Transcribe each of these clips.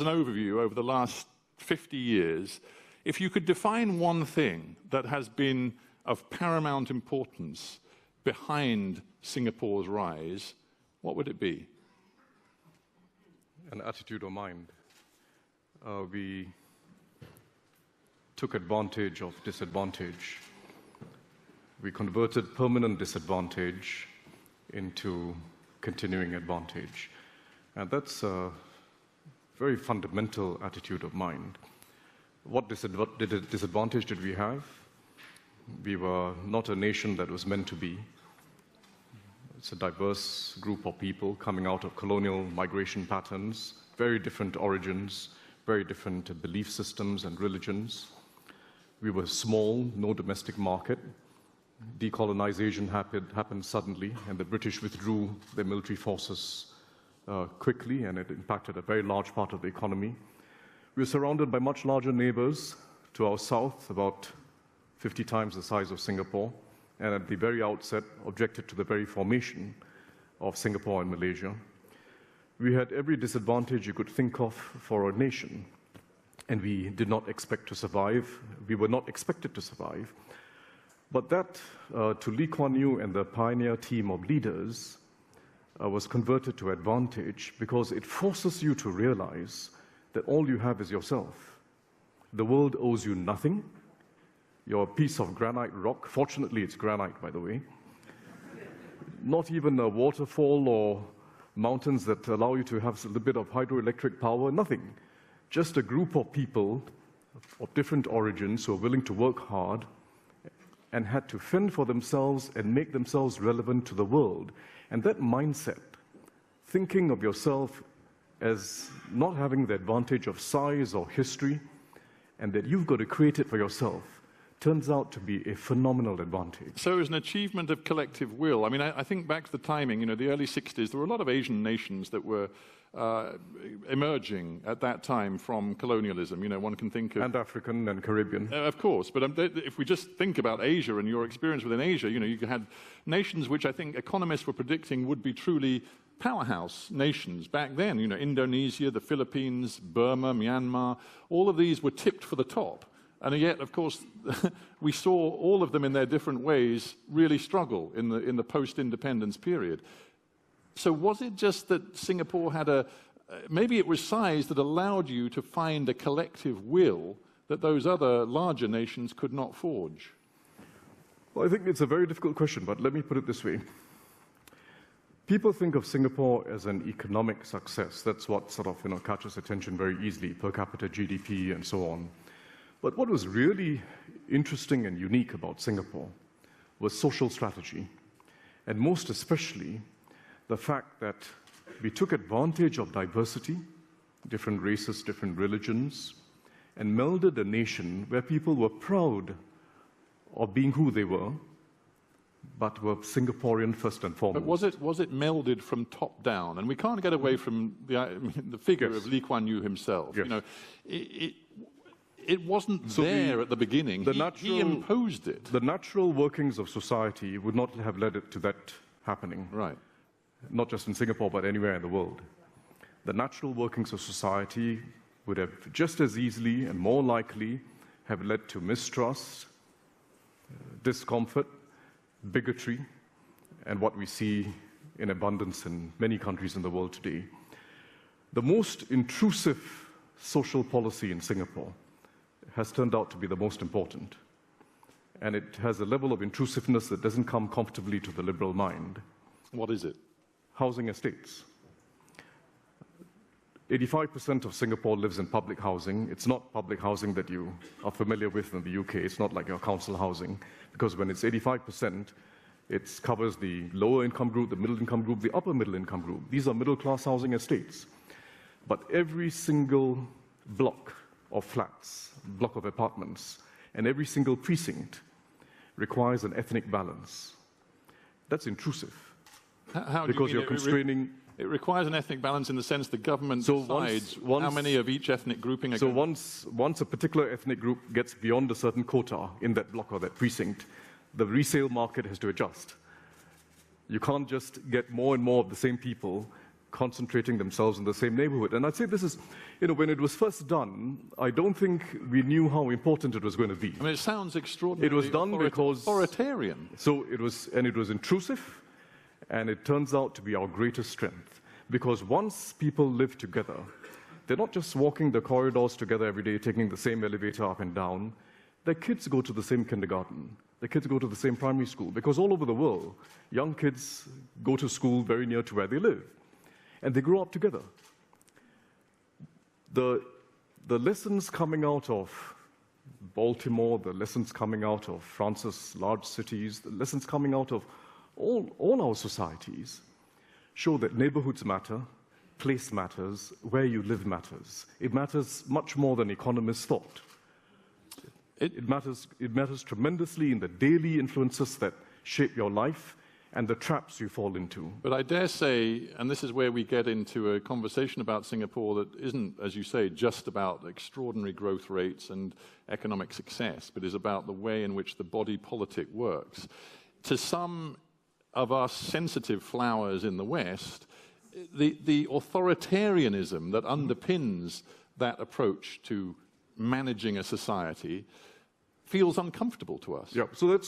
As an overview over the last 50 years, if you could define one thing that has been of paramount importance behind Singapore's rise, what would it be? An attitude of mind. We took advantage of disadvantage. We converted permanent disadvantage into continuing advantage. And that's a very fundamental attitude of mind. What disadvantage did we have? We were not a nation that was meant to be. It's a diverse group of people coming out of colonial migration patterns, very different origins, very different belief systems and religions. We were small, no domestic market. Decolonization happened suddenly, and the British withdrew their military forces quickly, and it impacted a very large part of the economy. We were surrounded by much larger neighbors to our south, about 50 times the size of Singapore, and at the very outset objected to the very formation of Singapore and Malaysia. We had every disadvantage you could think of for a nation, and we did not expect to survive. We were not expected to survive. But that, to Lee Kuan Yew and the pioneer team of leaders, was converted to advantage because it forces you to realize that all you have is yourself. The world owes you nothing. You're a piece of granite rock. Fortunately, it's granite, by the way. Not even a waterfall or mountains that allow you to have a little bit of hydroelectric power, nothing. Just a group of people of different origins who are willing to work hard and had to fend for themselves and make themselves relevant to the world. And that mindset, thinking of yourself as not having the advantage of size or history, and that you've got to create it for yourself, turns out to be a phenomenal advantage. So it was an achievement of collective will. I mean, I think back to the timing, the early 60s, there were a lot of Asian nations that were emerging at that time from colonialism. One can think of... And African and Caribbean. Of course, but if we just think about Asia and your experience within Asia, you had nations which I think economists were predicting would be truly powerhouse nations back then. Indonesia, the Philippines, Burma, Myanmar, all of these were tipped for the top. And yet, of course, we saw all of them in their different ways really struggle in the post-independence period. So was it just that Singapore had maybe it was size that allowed you to find a collective will that those other larger nations could not forge? Well, I think it's a very difficult question, but let me put it this way. People think of Singapore as an economic success. That's what sort of catches attention very easily, per capita GDP and so on. But what was really interesting and unique about Singapore was social strategy, and most especially the fact that we took advantage of diversity, different races, different religions, and melded a nation where people were proud of being who they were, but were Singaporean first and foremost. But was it melded from top down? And we can't get away from the figure Yes. of Lee Kuan Yew himself. Yes. It wasn't there at the beginning. He imposed it. The natural workings of society would not have led it to that happening. Right. Not just in Singapore, but anywhere in the world. The natural workings of society would have just as easily and more likely have led to mistrust, discomfort, bigotry, and what we see in abundance in many countries in the world today. The most intrusive social policy in Singapore has turned out to be the most important. And it has a level of intrusiveness that doesn't come comfortably to the liberal mind. What is it? Housing estates. 85% of Singapore lives in public housing. It's not public housing that you are familiar with in the UK. It's not like your council housing, because when it's 85%, it covers the lower income group, the middle income group, the upper middle income group. These are middle class housing estates. But every single block of flats, block of apartments, and every single precinct requires an ethnic balance. That's intrusive. How because you're constraining... It requires an ethnic balance in the sense the government decides how many of each ethnic grouping are So once a particular ethnic group gets beyond a certain quota in that block or that precinct, the resale market has to adjust. You can't just get more and more of the same people concentrating themselves in the same neighborhood. And I'd say this is, when it was first done, I don't think we knew how important it was going to be. I mean, it sounds extraordinarily It was done because authoritarian. So it was intrusive, and it turns out to be our greatest strength. Because once people live together, they're not just walking the corridors together every day, taking the same elevator up and down. Their kids go to the same kindergarten. Their kids go to the same primary school. Because all over the world, young kids go to school very near to where they live. And they grow up together. The lessons coming out of Baltimore, the lessons coming out of France's large cities, the lessons coming out of all our societies show that neighborhoods matter, place matters, where you live matters. It matters much more than economists thought. It matters tremendously in the daily influences that shape your life and the traps you fall into. But I dare say, and this is where we get into a conversation about Singapore that isn't, as you say, just about extraordinary growth rates and economic success, but is about the way in which the body politic works. To some of us sensitive flowers in the West, the authoritarianism that underpins that approach to managing a society feels uncomfortable to us. Yeah, so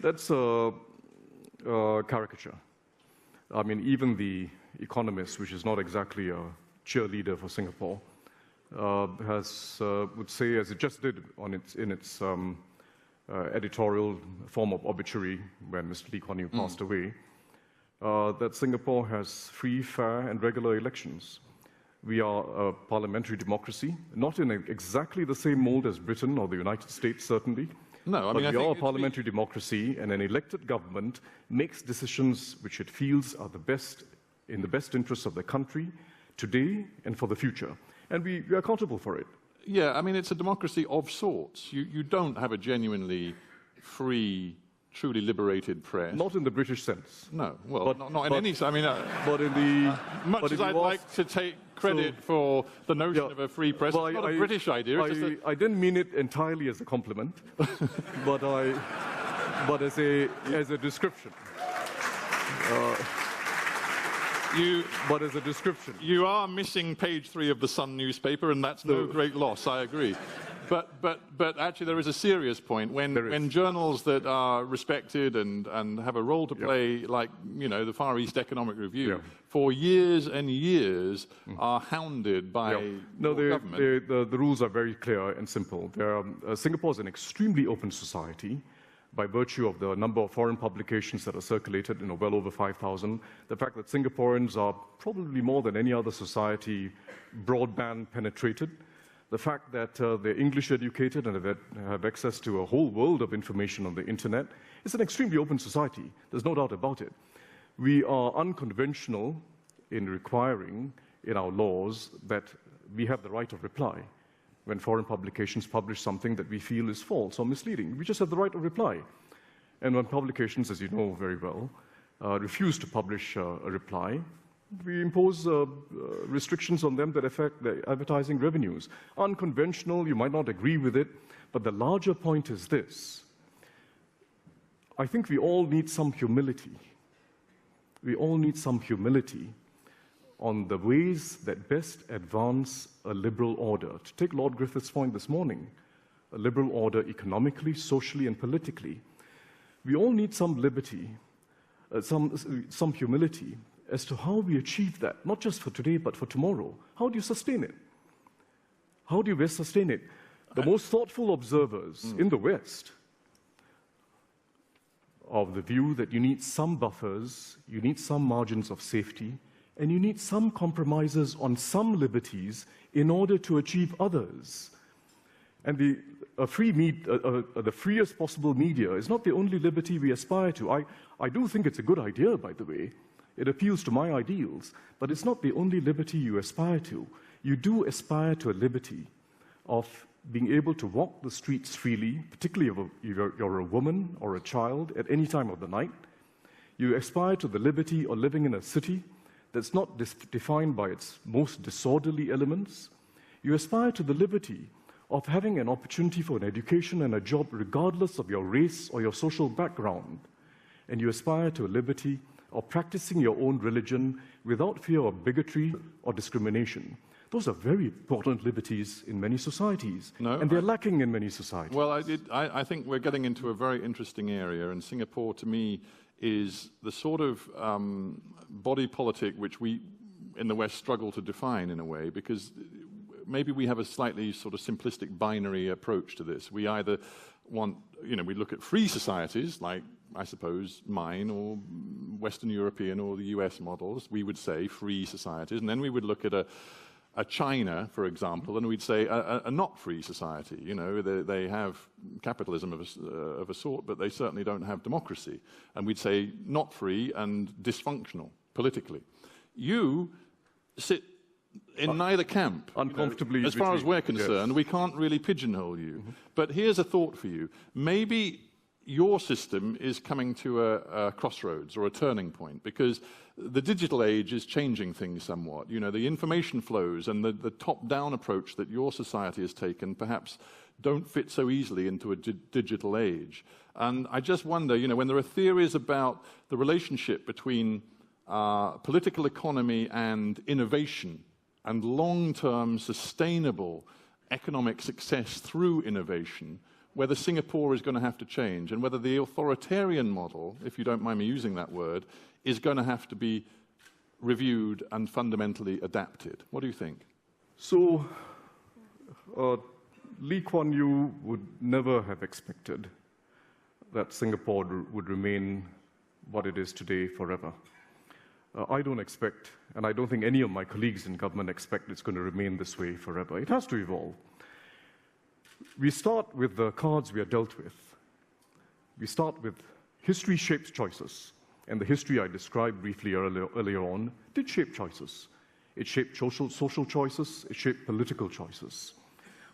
that's a caricature. I mean, even The Economist, which is not exactly a cheerleader for Singapore, would say, as it just did in its editorial form of obituary when Mr. Lee Kuan Yew passed away, that Singapore has free, fair, and regular elections. We are a parliamentary democracy, not in exactly the same mold as Britain or the United States, certainly. No, I mean, but we are a parliamentary democracy, and an elected government makes decisions which it feels are in the best interests of the country today and for the future. And we are accountable for it. Yeah, I mean, it's a democracy of sorts. You don't have a genuinely free, truly liberated press. Not in the British sense. No, well, not in any sense. I mean, but in the much as I'd like to take credit for the notion of a free press, it's not a British idea. I didn't mean it entirely as a compliment, but as a description. But as a description. You are missing page 3 of the Sun newspaper, and that's no great loss, I agree. But actually there is a serious point when journals that are respected and have a role to play, like, the Far East Economic Review, for years and years are hounded by government. The rules are very clear and simple. Singapore is an extremely open society by virtue of the number of foreign publications that are circulated, well over 5,000. The fact that Singaporeans are probably more than any other society broadband penetrated. The fact that they're English educated and have access to a whole world of information on the internet. It's an extremely open society. There's no doubt about it. We are unconventional in requiring in our laws that we have the right of reply when foreign publications publish something that we feel is false or misleading. We just have the right of reply. And when publications, as you know very well, refuse to publish a reply, we impose restrictions on them that affect their advertising revenues. Unconventional, you might not agree with it, but the larger point is this. I think we all need some humility. We all need some humility on the ways that best advance a liberal order. To take Lord Griffith's point this morning, a liberal order economically, socially, and politically. We all need some liberty, some humility as to how we achieve that, not just for today, but for tomorrow. How do you sustain it? How do you best sustain it? The most thoughtful observers in the West of the view that you need some buffers, you need some margins of safety, and you need some compromises on some liberties in order to achieve others. And the freest possible media is not the only liberty we aspire to. I do think it's a good idea, by the way. It appeals to my ideals, but it's not the only liberty you aspire to. You do aspire to a liberty of being able to walk the streets freely, particularly if you're a woman or a child at any time of the night. You aspire to the liberty of living in a city that's not defined by its most disorderly elements. You aspire to the liberty of having an opportunity for an education and a job regardless of your race or your social background. And you aspire to a liberty or practicing your own religion without fear of bigotry or discrimination. Those are very important liberties in many societies, and they're lacking in many societies. Well, I think we're getting into a very interesting area, and Singapore, to me, is the sort of body politic which we in the West struggle to define in a way, because maybe we have a slightly sort of simplistic binary approach to this. We either want, we look at free societies like, I suppose, mine or Western European or the US models, we would say free societies, and then we would look at a China, for example, and we'd say a not free society. They have capitalism of a sort, but they certainly don't have democracy. And we'd say not free and dysfunctional politically. You sit in neither camp. Uncomfortably. As far as we're concerned, we can't really pigeonhole you. But here's a thought for you. Maybe your system is coming to a crossroads or a turning point, because the digital age is changing things somewhat. The information flows and the top-down approach that your society has taken perhaps don't fit so easily into a digital age. And I just wonder, when there are theories about the relationship between political economy and innovation and long-term sustainable economic success through innovation, whether Singapore is going to have to change, and whether the authoritarian model, if you don't mind me using that word, is going to have to be reviewed and fundamentally adapted. What do you think? So, Lee Kuan Yew would never have expected that Singapore would remain what it is today forever. I don't expect, and I don't think any of my colleagues in government expect it's going to remain this way forever. It has to evolve. We start with the cards we are dealt with. We start with history shapes choices. And the history I described briefly earlier on did shape choices. It shaped social choices, it shaped political choices.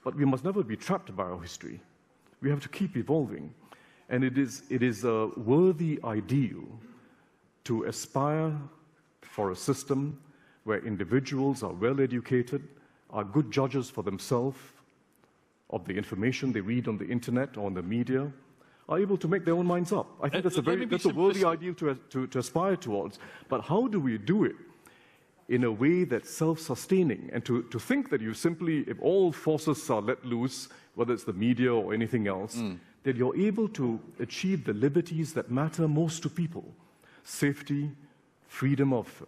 But we must never be trapped by our history. We have to keep evolving. And it is a worthy ideal to aspire for a system where individuals are well educated, are good judges for themselves of the information they read on the internet or on the media, are able to make their own minds up. I think that's a worthy ideal to aspire towards. But how do we do it in a way that's self-sustaining? And to think that you simply, if all forces are let loose, whether it's the media or anything else, that you're able to achieve the liberties that matter most to people. Safety, freedom of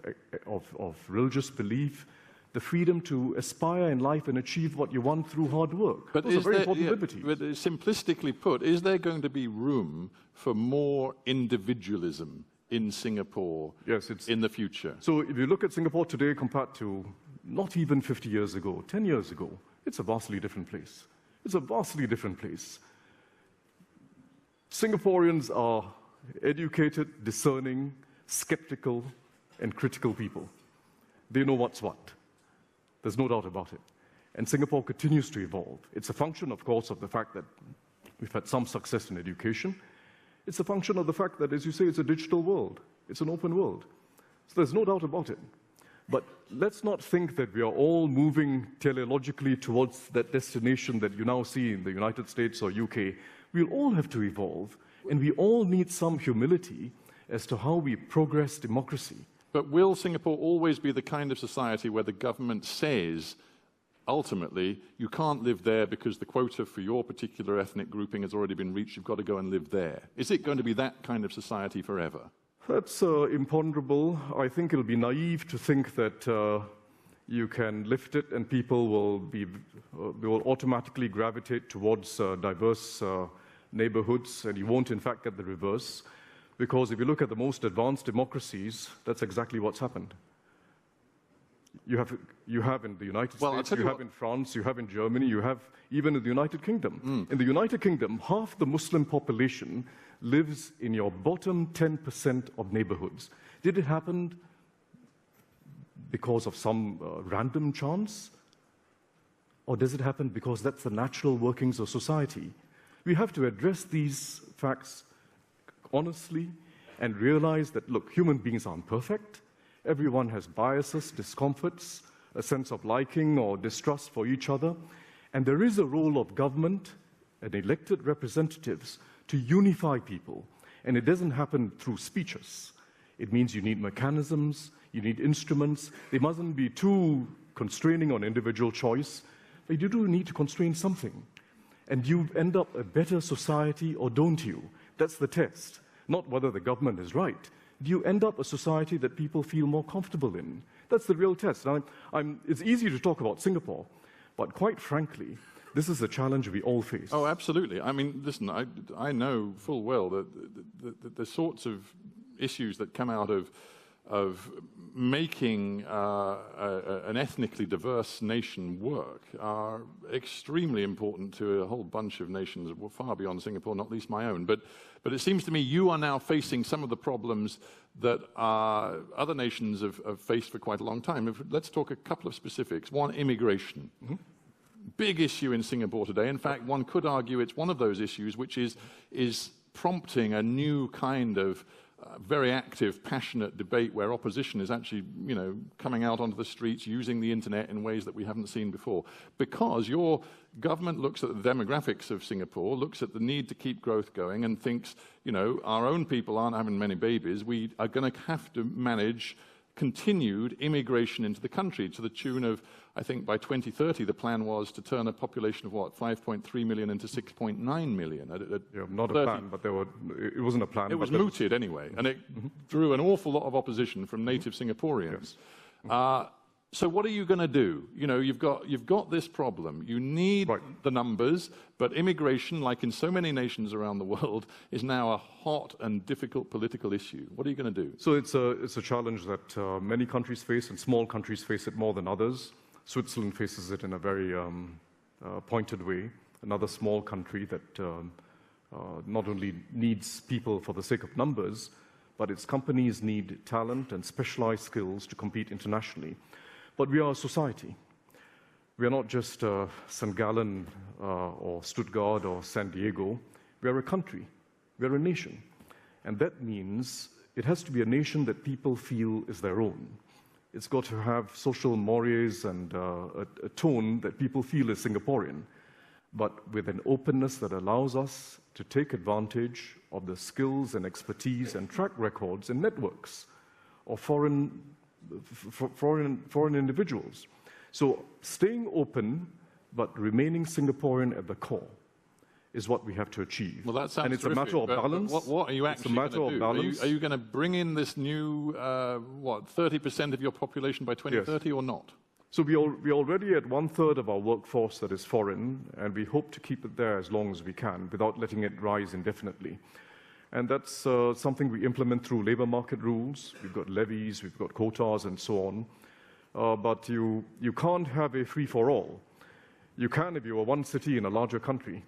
religious belief, the freedom to aspire in life and achieve what you want through hard work. But those are very important liberties. But simplistically put, is there going to be room for more individualism in Singapore in the future? So if you look at Singapore today compared to not even 50 years ago, 10 years ago, it's a vastly different place. It's a vastly different place. Singaporeans are educated, discerning, skeptical, and critical people. They know what's what. There's no doubt about it. And Singapore continues to evolve. It's a function, of course, of the fact that we've had some success in education. It's a function of the fact that, as you say, it's a digital world. It's an open world. So there's no doubt about it. But let's not think that we are all moving teleologically towards that destination that you now see in the United States or UK. We'll all have to evolve, and we all need some humility as to how we progress democracy. But will Singapore always be the kind of society where the government says, ultimately, you can't live there because the quota for your particular ethnic grouping has already been reached, you've got to go and live there? Is it going to be that kind of society forever? That's imponderable. I think it'll be naive to think that you can lift it and people will automatically gravitate towards diverse neighborhoods, and you won't, in fact, get the reverse. Because if you look at the most advanced democracies, that's exactly what's happened. You have in the United States, you have in France, you have in Germany, you have even in the United Kingdom. In the United Kingdom, half the Muslim population lives in your bottom 10% of neighborhoods. Did it happen because of some random chance? Or does it happen because that's the natural workings of society? We have to address these facts honestly and realize that, look, human beings aren't perfect. Everyone has biases, discomforts, a sense of liking or distrust for each other. And there is a role of government and elected representatives to unify people. And it doesn't happen through speeches. It means you need mechanisms, you need instruments. They mustn't be too constraining on individual choice, but you do need to constrain something. And you end up a better society, or don't you? That's the test, not whether the government is right. Do you end up a society that people feel more comfortable in? That's the real test. It's easy to talk about Singapore, but quite frankly, this is a challenge we all face. Oh, absolutely. I mean, listen, I know full well that the sorts of issues that come out of making an ethnically diverse nation work are extremely important to a whole bunch of nations far beyond Singapore, not least my own. But it seems to me you are now facing some of the problems that other nations have faced for quite a long time. Let's talk a couple of specifics. One, immigration. Mm-hmm. Big issue in Singapore today. In fact, one could argue it's one of those issues which is prompting a new kind of very active, passionate debate where opposition is actually, coming out onto the streets, using the internet in ways that we haven't seen before. Because your government looks at the demographics of Singapore, looks at the need to keep growth going, and thinks, our own people aren't having many babies. We are going to have to manage continued immigration into the country to the tune of, I think by 2030, the plan was to turn a population of 5.3 million into 6.9 million. Not a plan, but it wasn't a plan. It was mooted anyway, and it drew an awful lot of opposition from native Singaporeans. Yes. So what are you going to do? You've got this problem. You need the numbers, but immigration, like in so many nations around the world, is now a hot and difficult political issue. What are you going to do? So it's a challenge that many countries face, and small countries face it more than others. Switzerland faces it in a very pointed way. Another small country that not only needs people for the sake of numbers, but its companies need talent and specialized skills to compete internationally. But we are a society. We are not just St. Gallen or Stuttgart or San Diego. We are a country. We are a nation. And that means it has to be a nation that people feel is their own. It's got to have social mores and a tone that people feel is Singaporean, but with an openness that allows us to take advantage of the skills and expertise and track records and networks of foreign individuals. So staying open, but remaining Singaporean at the core is what we have to achieve. Well, that sounds and it's terrific, a matter of balance. What are you actually going to do? Are you going to bring in this new, 30% of your population by 2030 or not? So we're already at 1/3 of our workforce that is foreign, and we hope to keep it there as long as we can without letting it rise indefinitely. And that's something we implement through labor market rules. We've got levies, we've got quotas, and so on. But you can't have a free-for-all. You can if you are one city in a larger country,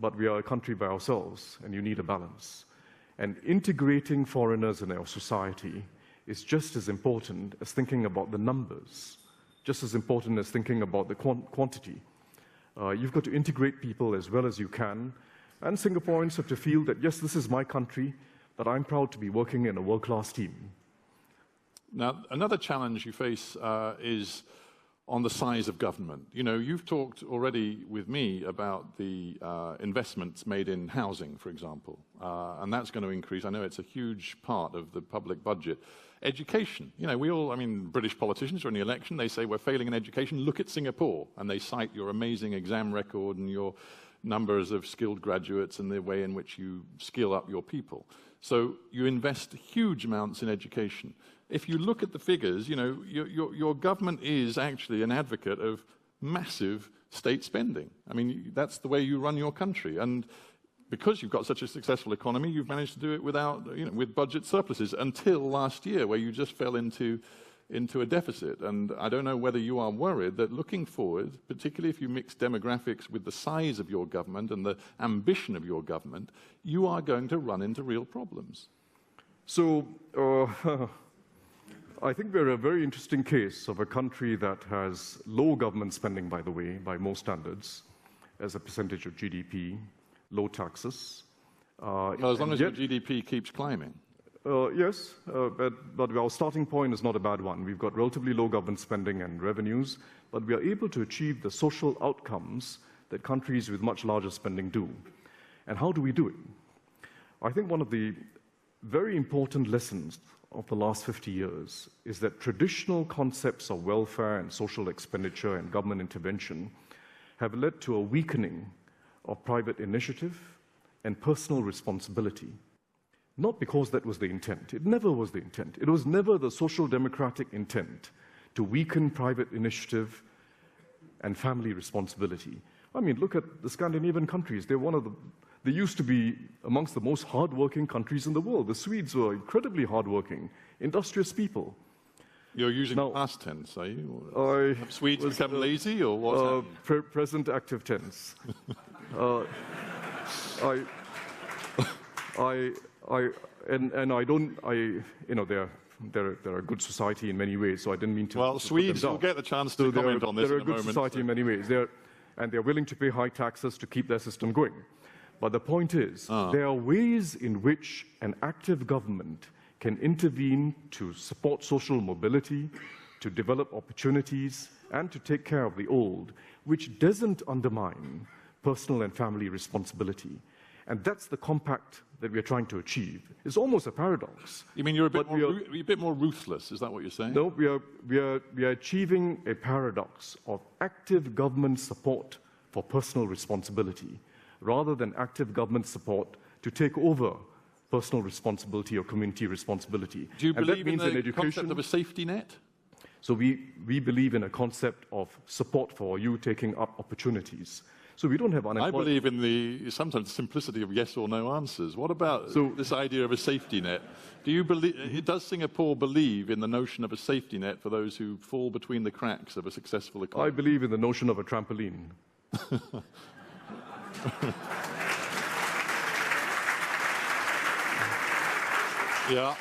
but we are a country by ourselves, and you need a balance. And integrating foreigners in our society is just as important as thinking about the numbers, just as important as thinking about the quantity. You've got to integrate people as well as you can, and Singaporeans have to feel that, yes, this is my country, but I'm proud to be working in a world-class team. Now, another challenge you face is on the size of government. You've talked already with me about the investments made in housing, for example, and that's going to increase. I know it's a huge part of the public budget. Education, British politicians are in the election, they say we're failing in education, look at Singapore, and they cite your amazing exam record and your numbers of skilled graduates and the way in which you skill up your people. So you invest huge amounts in education. If you look at the figures, your government is actually an advocate of massive state spending. That's the way you run your country. And because you've got such a successful economy, you've managed to do it without, with budget surpluses until last year, where you just fell into a deficit. And I don't know whether you are worried that looking forward, particularly if you mix demographics with the size of your government and the ambition of your government, you are going to run into real problems. So, I think we're a very interesting case of a country that has low government spending, by the way, by most standards, as a percentage of GDP, low taxes. Well, as long as your GDP keeps climbing. Yes, but our starting point is not a bad one. We've got relatively low government spending and revenues, but we are able to achieve the social outcomes that countries with much larger spending do. And how do we do it? I think one of the very important lessons of the last 50 years is that traditional concepts of welfare and social expenditure and government intervention have led to a weakening of private initiative and personal responsibility. Not because that was the intent. It never was the intent. It was never the social democratic intent to weaken private initiative and family responsibility. I mean, look at the Scandinavian countries. They used to be amongst the most hardworking countries in the world. The Swedes were incredibly hardworking, industrious people. You're using past tense, are you? Have Swedes become lazy, or what's present active tense. They're a good society in many ways, so I didn't mean to. Well, Swedes will get the chance to comment on this in a moment. They're a good society in many ways. They're willing to pay high taxes to keep their system going. But the point is, there are ways in which an active government can intervene to support social mobility, to develop opportunities, and to take care of the old, which doesn't undermine personal and family responsibility. And that's the compact that we're trying to achieve. It's almost a paradox. You mean you're a bit more ruthless? Is that what you're saying? No, we are achieving a paradox of active government support for personal responsibility, rather than active government support to take over personal responsibility or community responsibility. Do you believe in the concept of a safety net? So we believe in a concept of support for you taking up opportunities. So we don't have unemployment. I believe in the sometimes simplicity of yes or no answers. What about this idea of a safety net? Do you believe? Does Singapore believe in the notion of a safety net for those who fall between the cracks of a successful economy? I believe in the notion of a trampoline. Yeah.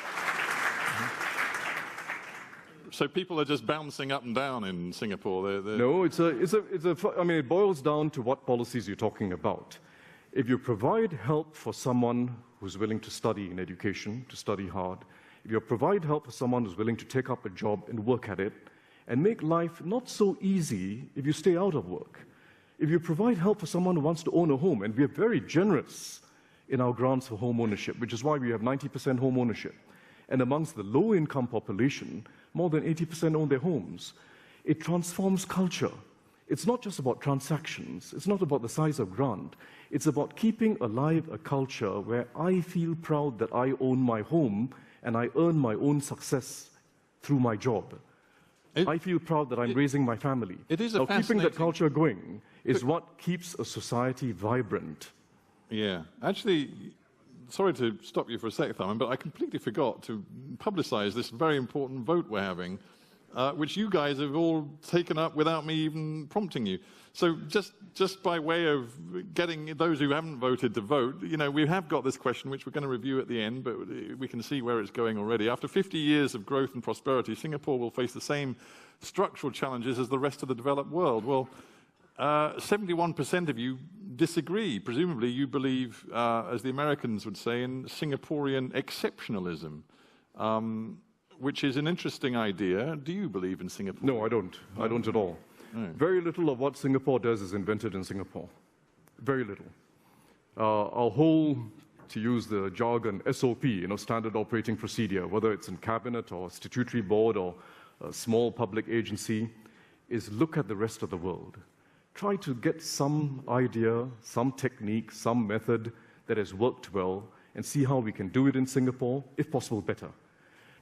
So people are just bouncing up and down in Singapore. No, I mean, it boils down to what policies you're talking about. If you provide help for someone who's willing to study in education, to study hard, if you provide help for someone who's willing to take up a job and work at it, and make life not so easy if you stay out of work. If you provide help for someone who wants to own a home, and we are very generous in our grants for home ownership, which is why we have 90% home ownership. And amongst the low-income population, more than 80% own their homes. It transforms culture. It's not just about transactions. It's not about the size of grant. It's about keeping alive a culture where I feel proud that I own my home and I earn my own success through my job. I feel proud that I'm raising my family. It is a keeping that culture going is what keeps a society vibrant. Yeah. Actually, sorry to stop you for a sec, Tharman, but I completely forgot to publicize this very important vote we're having, which you guys have all taken up without me even prompting you. So just by way of getting those who haven't voted to vote, you know, we have got this question, which we're going to review at the end, but we can see where it's going already. After 50 years of growth and prosperity, Singapore will face the same structural challenges as the rest of the developed world. Well, 71% of you disagree. Presumably you believe, as the Americans would say, in Singaporean exceptionalism, which is an interesting idea. Do you believe in Singapore? No, I don't. I don't at all. No. Very little of what Singapore does is invented in Singapore. Very little. Our whole, to use the jargon, SOP, standard operating procedure, whether it's in cabinet or statutory board or a small public agency, is look at the rest of the world. Try to get some idea, some technique, some method that has worked well, and see how we can do it in Singapore, if possible, better.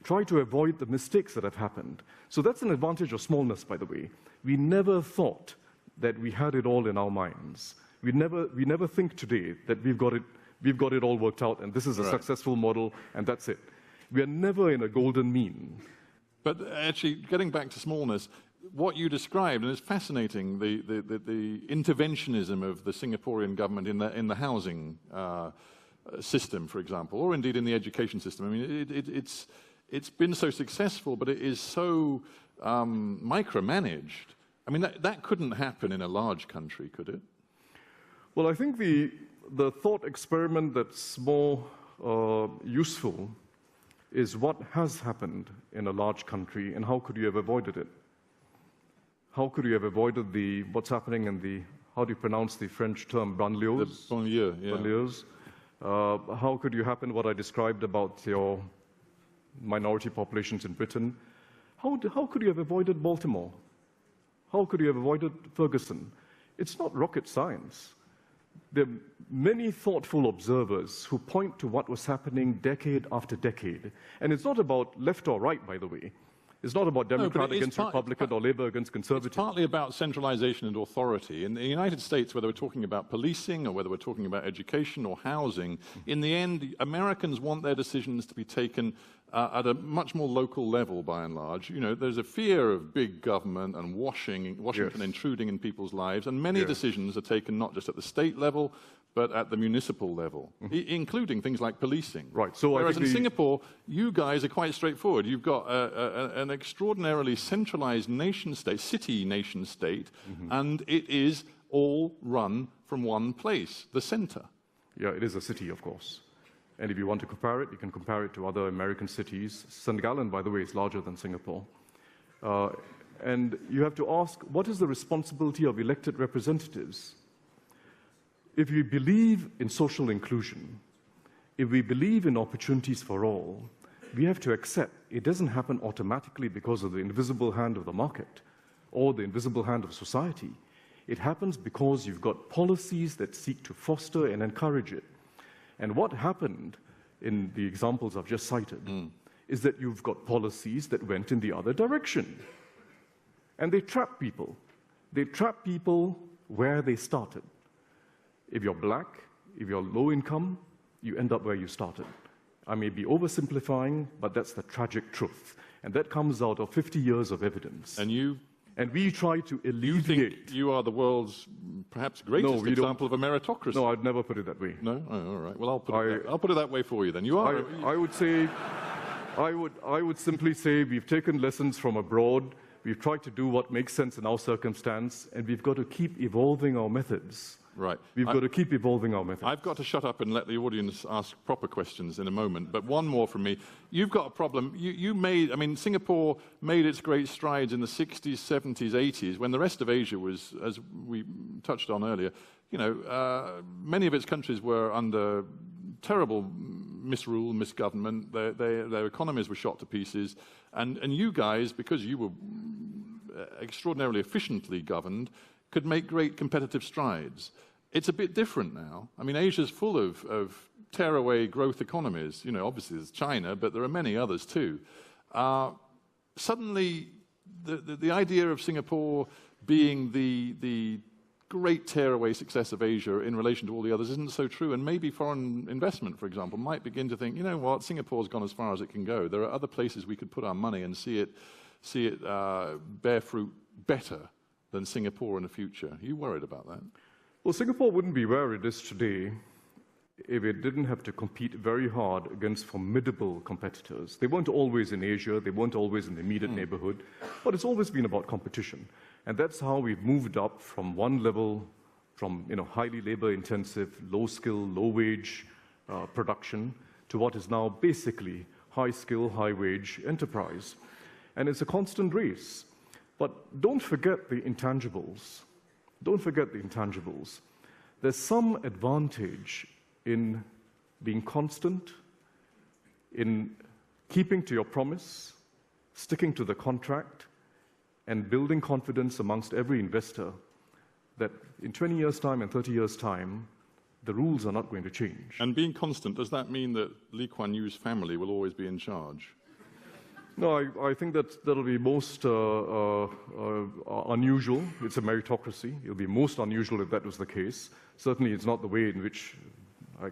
Try to avoid the mistakes that have happened. So that's an advantage of smallness, by the way. We never thought that we had it all in our minds. We never think today that we've got it all worked out, and this is a successful model, and that's it. We are never in a golden mean. But actually, getting back to smallness, what you described, and it's fascinating, the interventionism of the Singaporean government in the housing system, for example, or indeed in the education system. I mean, it's been so successful, but it is so micromanaged. I mean, that couldn't happen in a large country, could it? Well, I think the thought experiment that's more useful is what has happened in a large country, and how could you have avoided it? How could you have avoided what's happening in the, how do you pronounce the French term, banlieues? The banlieue, yeah. Banlieues. How could you happen what I described about your minority populations in Britain. How could you have avoided Baltimore? How could you have avoided Ferguson? It's not rocket science. There are many thoughtful observers who point to what was happening decade after decade. And it's not about left or right, by the way. It's not about Democrat against Republican or Labour against Conservative. It's partly about centralization and authority. In the United States, whether we're talking about policing or whether we're talking about education or housing, in the end, Americans want their decisions to be taken at a much more local level, by and large. You know, there's a fear of big government and Washington intruding in people's lives, and many decisions are taken not just at the state level, but at the municipal level, including things like policing. Right. So whereas in Singapore, you guys are quite straightforward. You've got an extraordinarily centralized nation-state, city nation-state, and it is all run from one place, the center. Yeah, it is a city, of course. And if you want to compare it, you can compare it to other American cities. St. Gallen, by the way, is larger than Singapore. And you have to ask, what is the responsibility of elected representatives? If we believe in social inclusion, if we believe in opportunities for all, we have to accept it doesn't happen automatically because of the invisible hand of the market or the invisible hand of society. It happens because you've got policies that seek to foster and encourage it. And what happened in the examples I've just cited is that you've got policies that went in the other direction. And they trap people. They trap people where they started. If you're black, if you're low income, you end up where you started. I may be oversimplifying, but that's the tragic truth. And that comes out of 50 years of evidence. And we try to alleviate. You think you are the world's perhaps greatest example of a meritocracy? No, I'd never put it that way. No? Oh, all right. Well, I'll put it that way for you then. You are. I would say, I would simply say we've taken lessons from abroad. We've tried to do what makes sense in our circumstance, and we've got to keep evolving our methods. Right. We've got to keep evolving our methods. I've got to shut up and let the audience ask proper questions in a moment, but one more from me. You've got a problem. Singapore made its great strides in the 60s, 70s, 80s, when the rest of Asia was, as we touched on earlier, many of its countries were under terrible misrule, misgovernment. Their economies were shot to pieces. And you guys, because you were extraordinarily efficiently governed, could make great competitive strides. It's a bit different now. I mean, Asia's full of tearaway growth economies. You know, obviously there's China, but there are many others too. Suddenly, the idea of Singapore being the great tearaway success of Asia in relation to all the others isn't so true, and maybe foreign investment, for example, might begin to think, you know what, Singapore's gone as far as it can go. There are other places we could put our money and see it bear fruit better than Singapore in the future. Are you worried about that? Well, Singapore wouldn't be where it is today if it didn't have to compete very hard against formidable competitors. They weren't always in Asia, they weren't always in the immediate neighborhood, but it's always been about competition. And that's how we've moved up from one level, from highly labor-intensive, low-skill, low-wage production, to what is now basically high-skill, high-wage enterprise. And it's a constant race. But don't forget the intangibles. Don't forget the intangibles. There's some advantage in being constant, in keeping to your promise, sticking to the contract, and building confidence amongst every investor that in 20 years' time and 30 years' time, the rules are not going to change. And being constant, does that mean that Lee Kuan Yew's family will always be in charge? No, I think that'll be most unusual. It's a meritocracy. It'll be most unusual if that was the case. Certainly, it's not the way in which, I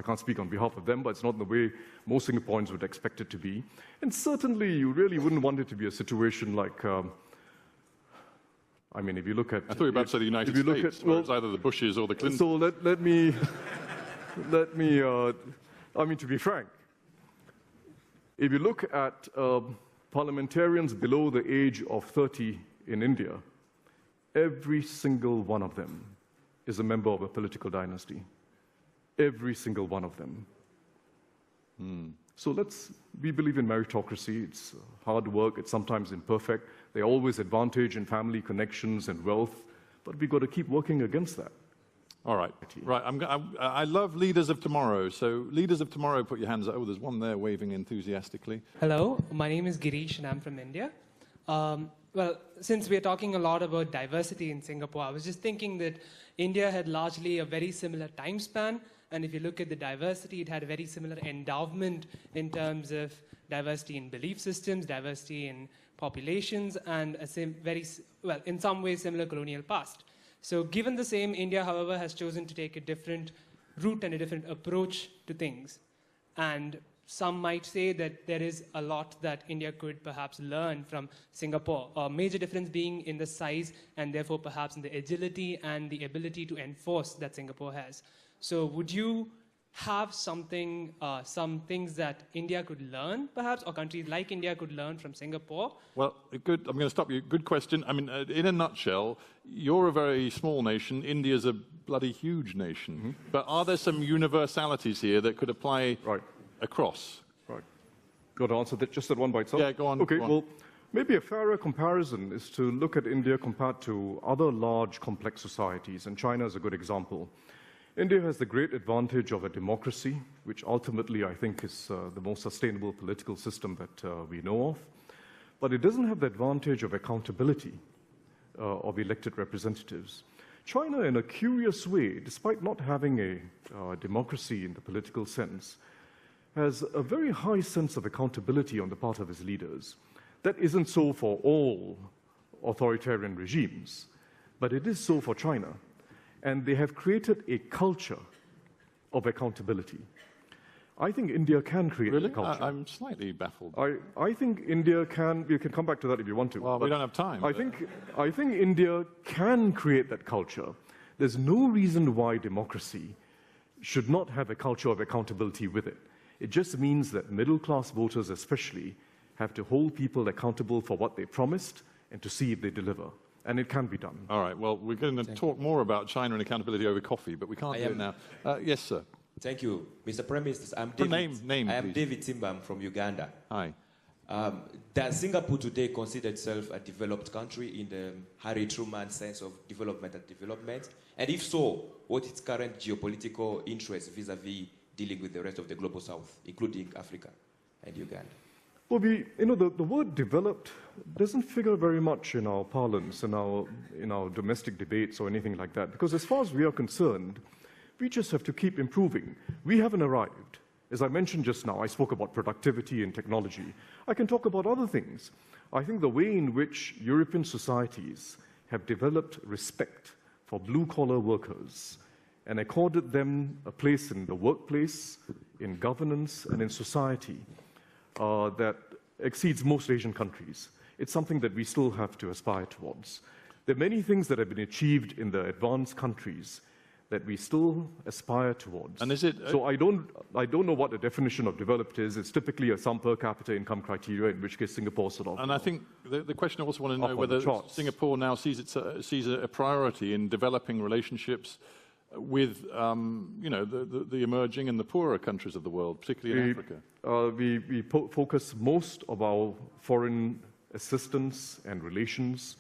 can't speak on behalf of them, but it's not the way most Singaporeans would expect it to be. And certainly, you really wouldn't want it to be a situation like, if you look at... I thought you were about to say the United States, where it's either the Bushes or the Clintons. So let me, to be frank, if you look at parliamentarians below the age of 30 in India, every single one of them is a member of a political dynasty. Every single one of them. So we believe in meritocracy. It's hard work. It's sometimes imperfect. There are always advantage in family connections and wealth, but we've got to keep working against that. All right. Right. I love leaders of tomorrow. So leaders of tomorrow, put your hands up. Oh, there's one there waving enthusiastically. Hello, my name is Girish and I'm from India. Well, since we're talking a lot about diversity in Singapore, I was just thinking that India had largely a very similar time span. And if you look at the diversity, it had a very similar endowment in terms of diversity in belief systems, diversity in populations, and in some ways, similar colonial past. So given the same, India, however, has chosen to take a different route and a different approach to things. And some might say that there is a lot that India could perhaps learn from Singapore, a major difference being in the size and therefore perhaps in the agility and the ability to enforce that Singapore has. So would you have some things that India could learn, perhaps, or countries like India could learn from Singapore? Well, good. I'm going to stop you. Good question. I mean, in a nutshell, you're a very small nation. India's a bloody huge nation. Mm-hmm. But are there some universalities here that could apply across? Right. Got to answer that, just that one by itself? Yeah, go on. Okay, go on. Well, maybe a fairer comparison is to look at India compared to other large, complex societies, and China is a good example. India has the great advantage of a democracy, which ultimately I think is the most sustainable political system that we know of. But it doesn't have the advantage of accountability of elected representatives. China, in a curious way, despite not having a democracy in the political sense, has a very high sense of accountability on the part of its leaders. That isn't so for all authoritarian regimes, but it is so for China. And they have created a culture of accountability. I think India can create a culture. I'm slightly baffled. I think India can. You can come back to that if you want to. Well, we don't have time. I think India can create that culture. There's no reason why democracy should not have a culture of accountability with it. It just means that middle-class voters especially have to hold people accountable for what they promised and to see if they deliver. And it can be done. All right. Well, we're going to talk more about China and accountability over coffee, but we can't do it now. Yes, sir. Thank you. Mr. Prime Minister, I'm David. Name, I am please. David Simba. I'm from Uganda. Hi. Does Singapore today consider itself a developed country in the Harry Truman sense of development and development? And if so, what is its current geopolitical interest vis-a-vis dealing with the rest of the global south, including Africa and Uganda? Well, the word developed doesn't figure very much in our parlance, in our domestic debates or anything like that, because as far as we are concerned, we just have to keep improving. We haven't arrived. As I mentioned just now, I spoke about productivity and technology. I can talk about other things. I think the way in which European societies have developed respect for blue-collar workers and accorded them a place in the workplace, in governance, and in society, that exceeds most Asian countries. It's something that we still have to aspire towards. There are many things that have been achieved in the advanced countries that we still aspire towards. And is it? So I don't know what the definition of developed is. It's typically a sum per capita income criteria, in which case Singapore sort of. And I think the question I also want to know whether Singapore now sees a priority in developing relationships with the emerging and the poorer countries of the world, particularly in Africa. We focus most of our foreign assistance and relations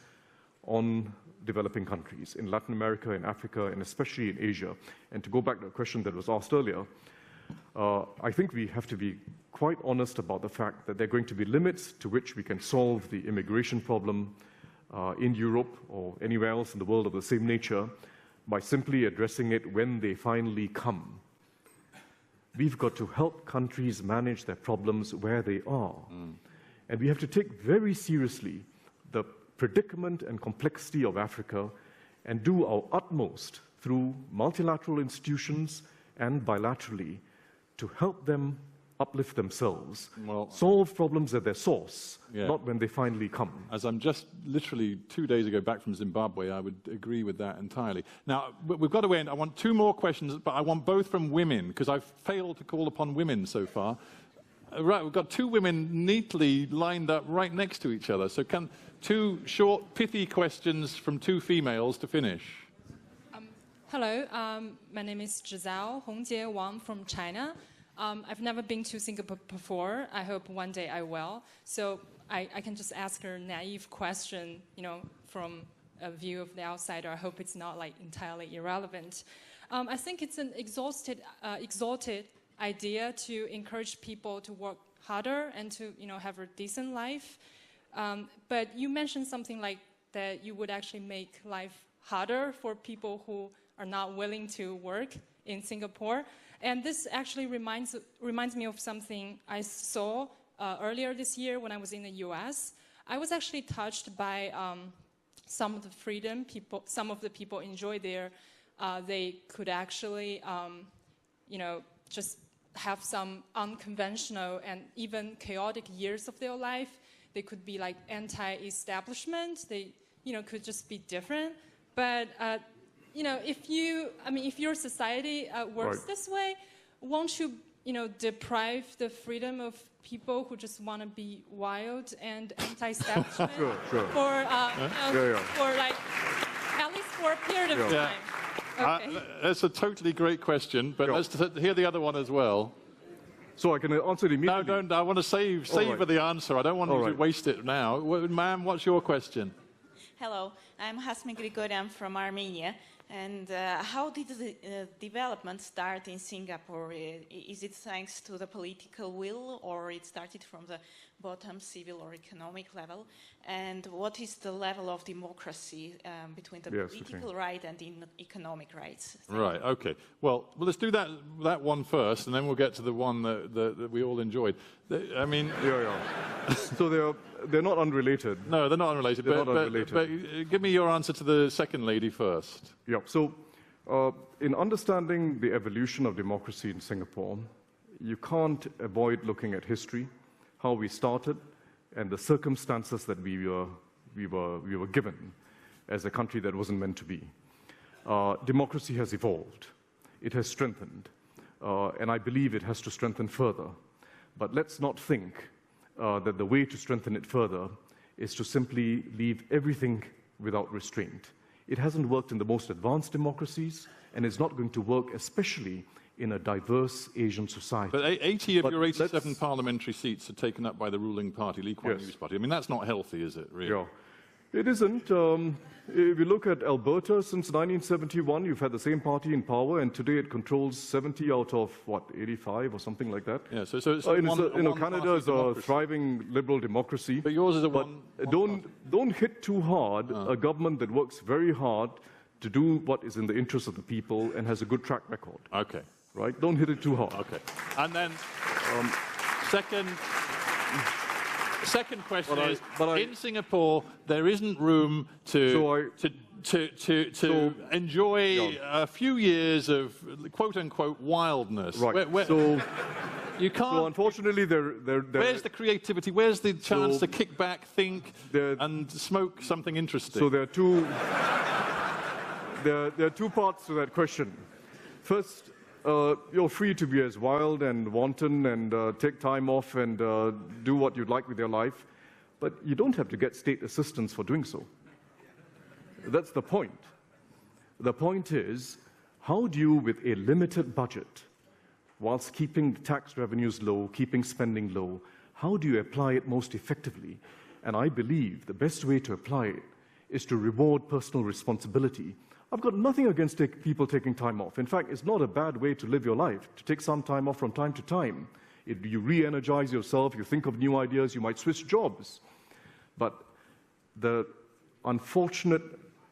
on developing countries in Latin America, in Africa, and especially in Asia. And to go back to a question that was asked earlier, I think we have to be quite honest about the fact that there are going to be limits to which we can solve the immigration problem in Europe or anywhere else in the world of the same nature by simply addressing it when they finally come. We've got to help countries manage their problems where they are. And we have to take very seriously the predicament and complexity of Africa and do our utmost through multilateral institutions and bilaterally to help them uplift themselves, solve problems at their source, not when they finally come. As I'm just literally 2 days ago back from Zimbabwe, I would agree with that entirely. Now, we've got to end. I want two more questions, but I want both from women, because I've failed to call upon women so far. Right, we've got two women neatly lined up right next to each other. So can two short, pithy questions from two females to finish. Hello, my name is Zhizao Hongjie Wang from China. I've never been to Singapore before. I hope one day I will. So I can just ask a naive question, from a view of the outsider. I hope it's not like entirely irrelevant. I think it's an exalted idea to encourage people to work harder and to have a decent life. But you mentioned something like that you would actually make life harder for people who are not willing to work in Singapore. And this actually reminds me of something I saw earlier this year when I was in the US. I was actually touched by some of the freedom some of the people enjoy there. They could actually, just have some unconventional and even chaotic years of their life. They could be like anti-establishment. They, could just be different. But, if your society works this way, won't you, deprive the freedom of people who just want to be wild and anti-establishment for like at least for a period of time? Okay. That's a totally great question, but let's hear the other one as well. So I can answer it immediately. No, don't. I want to savor the answer. I don't want you to waste it now. Ma'am, what's your question? Hello, I'm Hasmi Grigoryan from Armenia. And how did the development start in Singapore? Is it thanks to the political will, or it started from the bottom civil or economic level? And what is the level of democracy between the political right and economic rights? Right, okay. Well, let's do that one first, and then we'll get to the one that we all enjoyed. I mean... So they're not unrelated. No, they're not unrelated. But give me your answer to the second lady first. Yeah, so in understanding the evolution of democracy in Singapore, you can't avoid looking at history, how we started, and the circumstances that we were given as a country that wasn't meant to be. Democracy has evolved. It has strengthened. And I believe it has to strengthen further. But let's not think that the way to strengthen it further is to simply leave everything without restraint. It hasn't worked in the most advanced democracies, and it's not going to work especially in a diverse Asian society. But 80 of your 87 parliamentary seats are taken up by the ruling party, Lee Kuan Yew's party. I mean, that's not healthy, is it, really? Yeah. It isn't. If you look at Alberta, since 1971, you've had the same party in power, and today it controls 70 out of, 85 or something like that? Yeah, so it's Canada is a thriving liberal democracy. But yours is a don't hit too hard a government that works very hard to do what is in the interest of the people and has a good track record. Okay. Right? Don't hit it too hard. Okay. And then, second question is, in Singapore, there isn't room to enjoy a few years of quote-unquote wildness. Right. You can't. So unfortunately, where's the creativity? Where's the chance to kick back, think, and smoke something interesting? So there are two parts to that question. First, you're free to be as wild and wanton and take time off and do what you'd like with your life, but you don't have to get state assistance for doing so. That's the point. The point is, how do you, with a limited budget, whilst keeping tax revenues low, keeping spending low, how do you apply it most effectively? And I believe the best way to apply it is to reward personal responsibility. I've got nothing against people taking time off. In fact, it's not a bad way to live your life, to take some time off from time to time. You re-energize yourself, you think of new ideas, you might switch jobs. But the unfortunate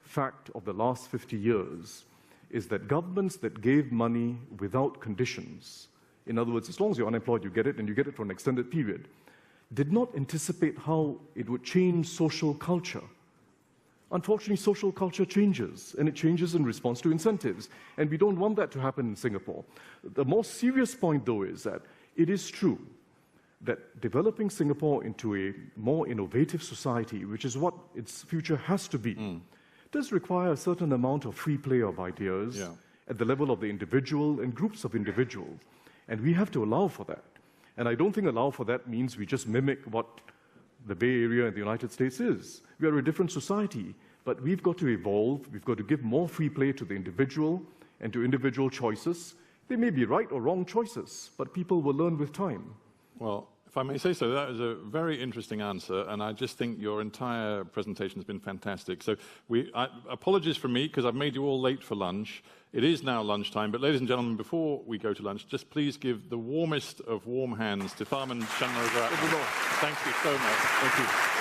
fact of the last 50 years is that governments that gave money without conditions, in other words, as long as you're unemployed, you get it, and you get it for an extended period, did not anticipate how it would change social culture. Unfortunately, social culture changes, and it changes in response to incentives. And we don't want that to happen in Singapore. The more serious point, though, is that it is true that developing Singapore into a more innovative society, which is what its future has to be, does require a certain amount of free play of ideas at the level of the individual and groups of individuals. And we have to allow for that. And I don't think allow for that means we just mimic what the Bay Area and the United States is. We are a different society, but we've got to evolve. We've got to give more free play to the individual and to individual choices. They may be right or wrong choices, but people will learn with time. Well, If I may say so, that is a very interesting answer, and I just think your entire presentation has been fantastic. So apologies from me, because I've made you all late for lunch. It is now lunchtime, but ladies and gentlemen, before we go to lunch, just please give the warmest of warm hands to Tharman Shanmugaratnam. Thank you so much. Thank you.